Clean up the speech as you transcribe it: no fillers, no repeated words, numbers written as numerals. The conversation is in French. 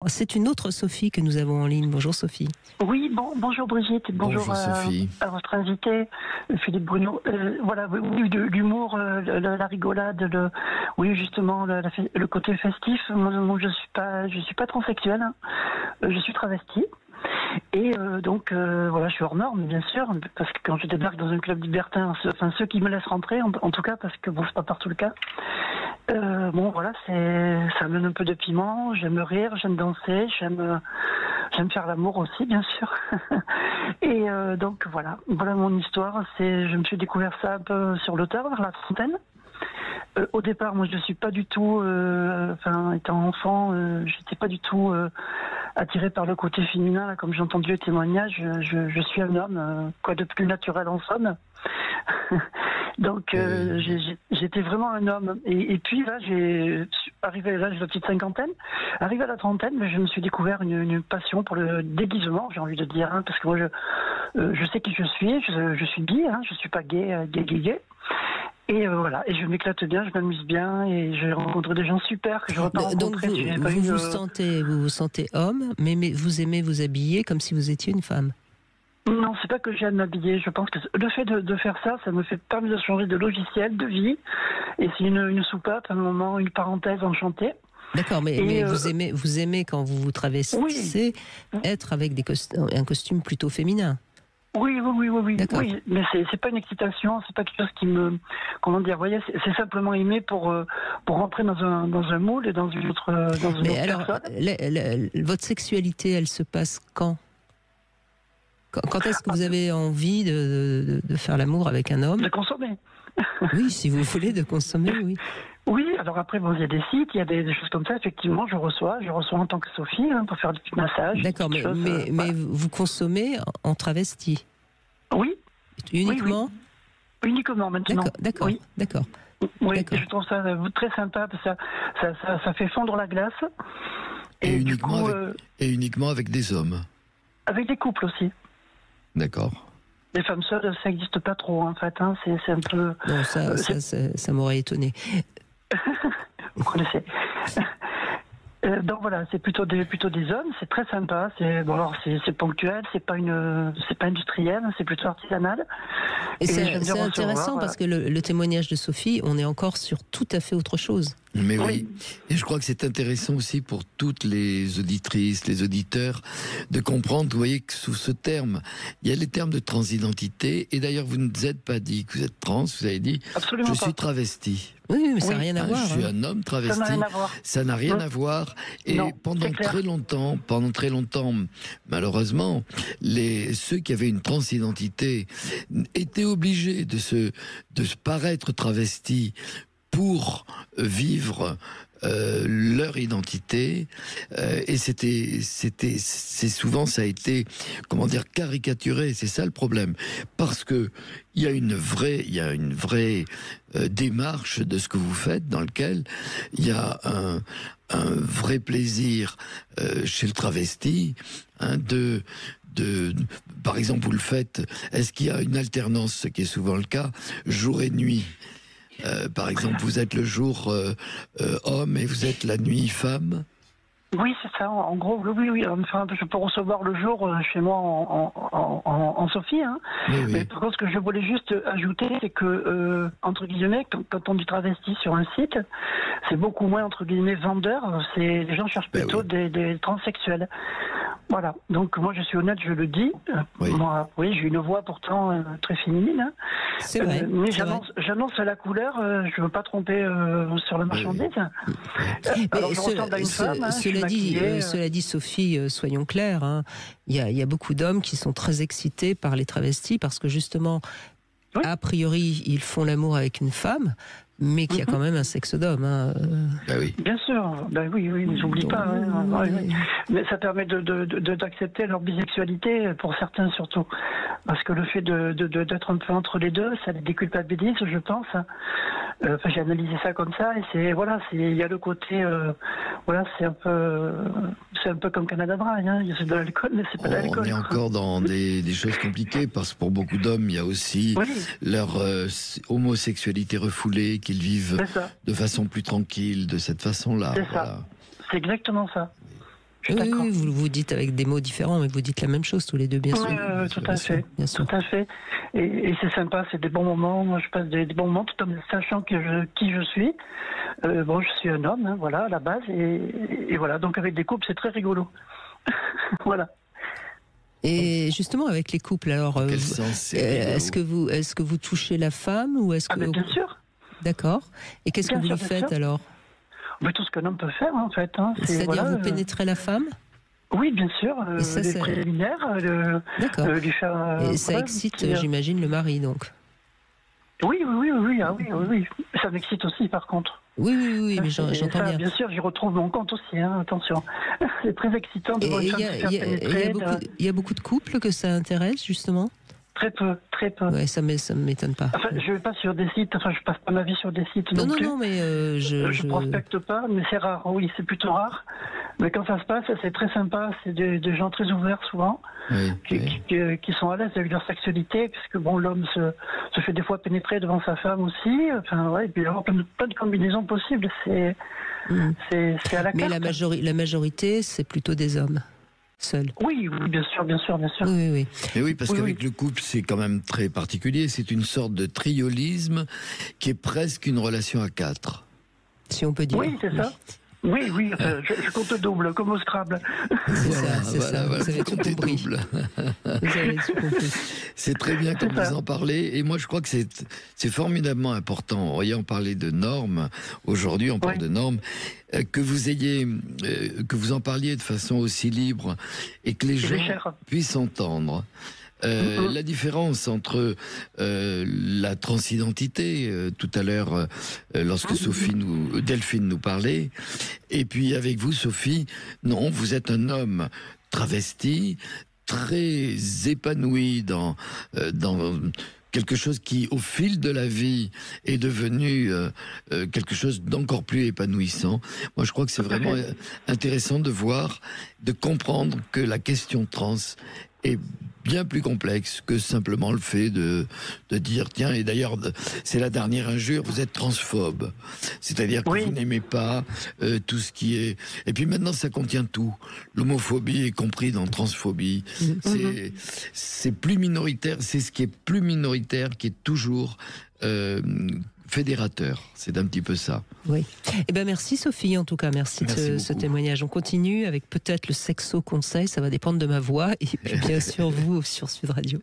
C'est une autre Sophie que nous avons en ligne. Bonjour Sophie. Oui, bonjour Brigitte, bonjour Sophie. À votre invité, Philippe Bruno. Voilà, oui, de l'humour, la rigolade, oui justement le côté festif. Moi, je suis pas transsexuelle, hein. Je suis travestie. Et donc voilà, je suis hors norme bien sûr, parce que quand je débarque dans un club libertin, ceux qui me laissent rentrer, en tout cas, parce que bon, c'est pas partout le cas. Bon voilà, ça amène un peu de piment. J'aime rire, j'aime danser, j'aime faire l'amour aussi, bien sûr. Et donc voilà mon histoire. Je me suis découvert ça un peu sur le tard, vers la trentaine. Au départ, moi, je suis pas du tout, étant enfant, j'étais pas du tout attirée par le côté féminin. Là, comme j'ai entendu le témoignage, je suis un homme, quoi de plus naturel en somme. Donc, j'étais vraiment un homme. Et puis là, arrivé à l'âge de la petite cinquantaine, arrivé à la trentaine, mais je me suis découvert une passion pour le déguisement, j'ai envie de dire, hein, parce que moi, je sais qui je suis. Je suis bi, hein, je suis pas gay. Et voilà, et je m'éclate bien, je m'amuse bien, et j'ai rencontré des gens super que j'aurais pas rencontrés. Donc vous vous sentez homme, mais vous aimez vous habiller comme si vous étiez une femme. Non, c'est pas que j'aime m'habiller. Je pense que le fait de faire ça me permet de changer de logiciel, de vie, et c'est une soupape, un moment, une parenthèse enchantée. D'accord, mais vous aimez quand vous vous travestissez, être avec un costume plutôt féminin. Oui, mais c'est pas une excitation, c'est pas quelque chose qui me, comment dire, voyez, c'est simplement aimer pour rentrer dans un moule et dans une autre personne. Votre sexualité, elle se passe quand est-ce que vous avez envie de faire l'amour avec un homme? De consommer. Oui, si vous voulez, de consommer, oui. Oui, alors après, bon, il y a des sites, il y a des choses comme ça, effectivement, je reçois en tant que Sophie, hein, pour faire des petits massages. D'accord, mais vous consommez en travesti? Oui. Uniquement? Oui. Uniquement, maintenant. D'accord. Oui, d'accord. Je trouve ça très sympa, parce que ça fait fondre la glace. Et uniquement avec des hommes? Avec des couples aussi. D'accord. Les femmes seules, ça n'existe pas trop, en fait. Hein. C'est un peu... Non, ça m'aurait étonné. Vous connaissez. Donc voilà, c'est plutôt des hommes, c'est très sympa, c'est ponctuel, c'est pas industriel, c'est plutôt artisanal. Et c'est intéressant parce que le témoignage de Sophie, on est encore sur tout à fait autre chose. Mais oui. Et je crois que c'est intéressant aussi pour toutes les auditrices, les auditeurs, de comprendre, vous voyez, que sous ce terme, il y a les termes de transidentité, et d'ailleurs vous ne vous êtes pas dit que vous êtes trans, vous avez dit absolument je suis travesti. Oui, mais ça n'a rien à voir. Je suis un homme travesti. Ça n'a rien à voir. Et non, pendant très longtemps, malheureusement, ceux qui avaient une transidentité étaient obligés de se paraître travestis pour vivre leur identité, et c'est souvent, ça a été, comment dire, caricaturé. C'est ça le problème, parce que il y a une vraie démarche de ce que vous faites, dans lequel il y a un vrai plaisir chez le travesti, hein, par exemple, vous le faites. Est-ce qu'il y a une alternance, ce qui est souvent le cas, jour et nuit? Par exemple, vous êtes le jour homme et vous êtes la nuit femme? Oui, c'est ça. En gros, oui. Enfin, je peux recevoir le jour chez moi en Sophie. Hein. Oui. Mais par contre, ce que je voulais juste ajouter, c'est que, entre guillemets, quand on dit travesti sur un site, c'est beaucoup moins, entre guillemets, vendeur. Les gens cherchent plutôt des transsexuels. Voilà. Donc, moi, je suis honnête, je le dis. Moi, j'ai une voix pourtant très féminine. Hein. C'est vrai. Mais j'annonce la couleur, je ne veux pas tromper sur la marchandise. Alors, je ressemble à une femme. Hein, cela dit, Sophie, soyons clairs, hein, il y a beaucoup d'hommes qui sont très excités par les travestis parce que justement, a priori, ils font l'amour avec une femme, mais qu'il y a quand même un sexe d'homme. Hein. Oui. Bien sûr, oui, j'oublie pas. Mais ça permet d'accepter leur bisexualité, pour certains surtout. Parce que le fait d'être un peu entre les deux, ça les déculpabilise, je pense. J'ai analysé ça comme ça, et il y a le côté, c'est un peu comme Canada Dry, hein. C'est de l'alcool, mais c'est pas de l'alcool. On est encore dans des choses compliquées, parce que pour beaucoup d'hommes, il y a aussi leur homosexualité refoulée, qu'ils vivent de façon plus tranquille, de cette façon-là. C'est ça, c'est exactement ça. Oui, vous vous dites avec des mots différents, mais vous dites la même chose tous les deux, bien sûr. Tout à fait. Tout à fait. Et c'est sympa, c'est des bons moments. Moi, je passe des bons moments tout en sachant qui je suis. Bon, je suis un homme, hein, voilà, à la base. Et voilà, donc avec des couples, c'est très rigolo. Voilà. Et justement, avec les couples, alors, est-ce que vous touchez la femme ou est-ce que... bien sûr. D'accord. Et qu'est-ce que vous lui faites alors? Tout ce qu'un homme peut faire, en fait. Hein. C'est-à-dire, vous pénétrez la femme? Oui, bien sûr. Et ça, les préliminaires. D'accord. Et ça excite, j'imagine, le mari, donc? Oui. Ça m'excite aussi, par contre. Oui, mais j'entends bien. Bien sûr, j'y retrouve mon compte aussi, hein, attention. C'est très excitant de voir une femme se faire pénétrer. Il y a beaucoup de couples que ça intéresse, justement? Très peu. Ouais, ça m'étonne pas. Enfin, je vais pas sur des sites, je passe pas ma vie sur des sites non plus. Non, mais je prospecte pas, mais c'est rare, oui, c'est plutôt rare. Mais quand ça se passe, c'est très sympa, c'est des gens très ouverts souvent, qui sont à l'aise avec leur sexualité, puisque bon, l'homme se fait des fois pénétrer devant sa femme aussi, et puis il y a plein de combinaisons possibles, c'est à la carte. Mais la majorité, c'est plutôt des hommes. Seul. Oui, bien sûr. Oui. Mais oui, parce qu'avec le couple, c'est quand même très particulier. C'est une sorte de triolisme qui est presque une relation à 4. Si on peut dire. Oui, c'est ça. Oui, je compte double, comme au Scrabble. C'est ça. Vous avez tout compris. C'est très bien comme vous en parlez. Et moi, je crois que c'est formidablement important. Voyez, on parlait de normes. Aujourd'hui, on parle de normes. Que vous en parliez de façon aussi libre et que les gens puissent entendre. La différence entre la transidentité, tout à l'heure, lorsque Delphine nous parlait, et puis avec vous, Sophie, non, vous êtes un homme travesti, très épanoui dans quelque chose qui, au fil de la vie, est devenu quelque chose d'encore plus épanouissant. Moi, je crois que c'est vraiment intéressant de voir, de comprendre que la question trans est bien plus complexe que simplement le fait de dire tiens, et d'ailleurs c'est la dernière injure, vous êtes transphobe, c'est-à-dire que vous n'aimez pas tout ce qui est, et puis maintenant ça contient tout, l'homophobie est compris dans transphobie, c'est plus minoritaire, c'est ce qui est plus minoritaire qui est toujours fédérateur, c'est un petit peu ça. Oui. Eh ben merci Sophie, en tout cas, merci de ce témoignage. On continue avec peut-être le sexo conseil, ça va dépendre de ma voix, et puis bien sûr vous sur Sud Radio.